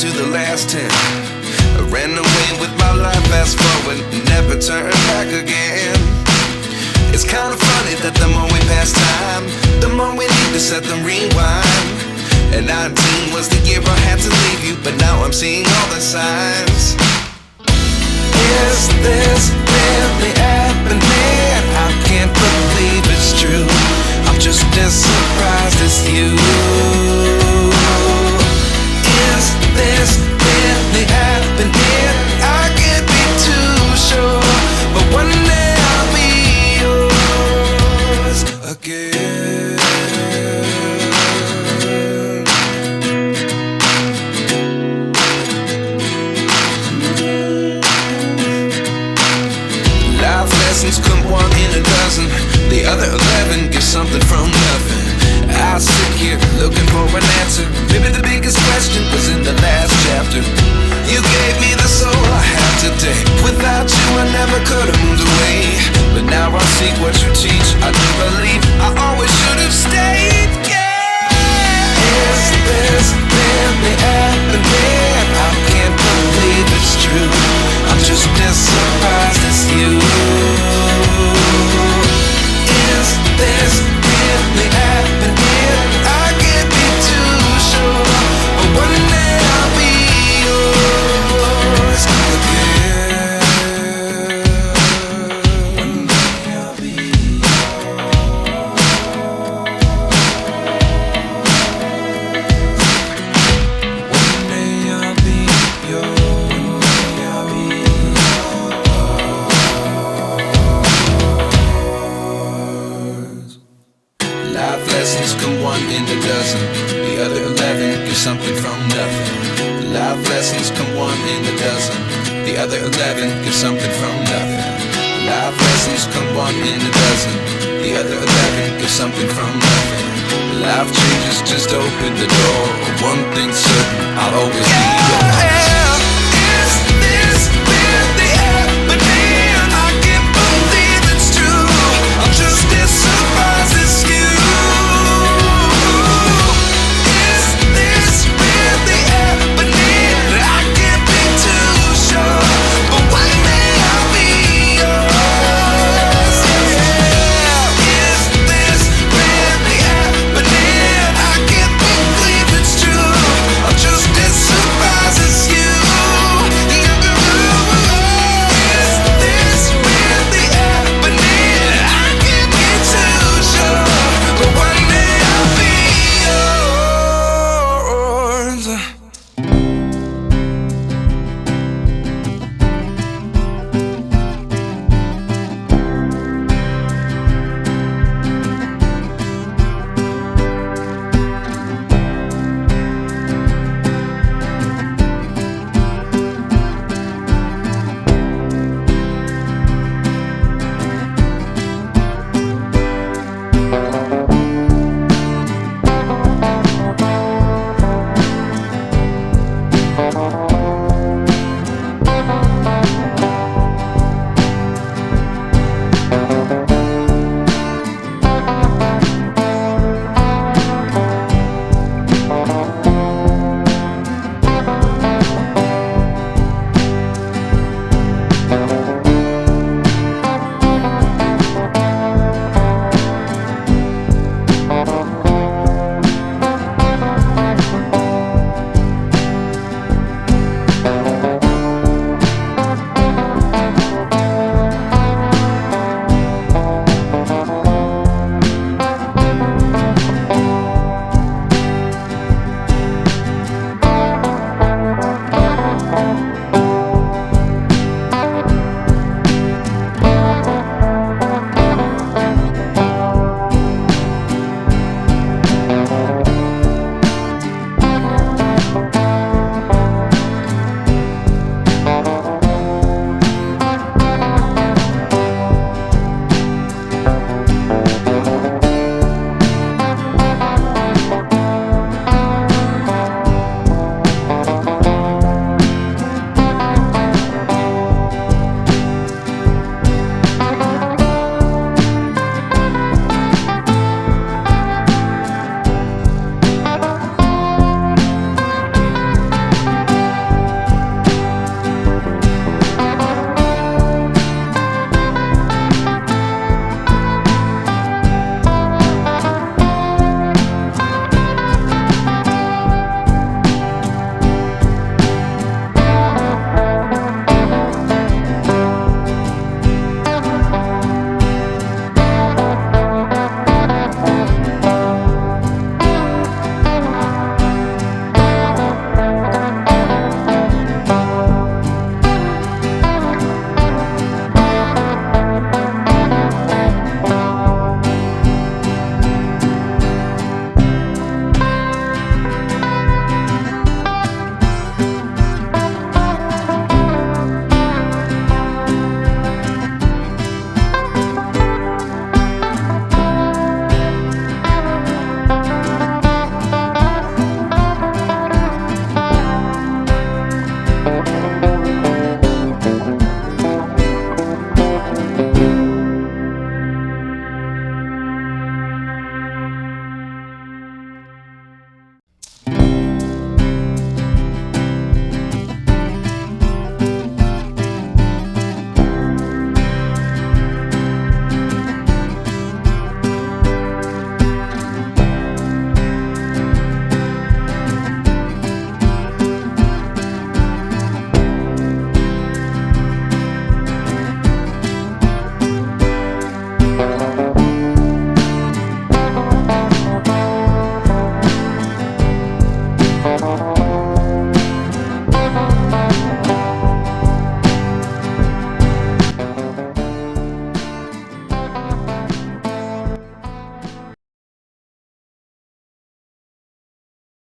to the last 10. I ran away with my life, fast forward, never turn back again. It's kinda funny that the more we pass time, the more we need to set the rewind. And 19 was the year I had to leave you, but now I'm seeing all the signs. Is this really happening? I can't believe it's true. I'm just as surprised as you. Is this really happening? I can't be too sure, but one day I'll be yours again. Life lessons come one in a dozen. The other 11 give something from nothing. I sit here looking for an answer. Maybe the biggest question was in the last chapter. You gave me the soul I have today. Without you I never could have moved away. But now I see what you teach. I do believe I always should have stayed. Yeah. Is this really happening? I can't believe it's true. I'm just as surprised as you. Is this really happening? I can't be too sure, but one day I'll be yours again. One day I'll be One day I'll be yours. One day I'll be yours. Life lessons come one in a dozen. The other 11 give something from nothing. Life lessons come one in a dozen. The other 11 give something from nothing. Life lessons come one in a dozen. The other 11 give something from nothing. Life changes just open the door. One thing's certain, I'll always be yours.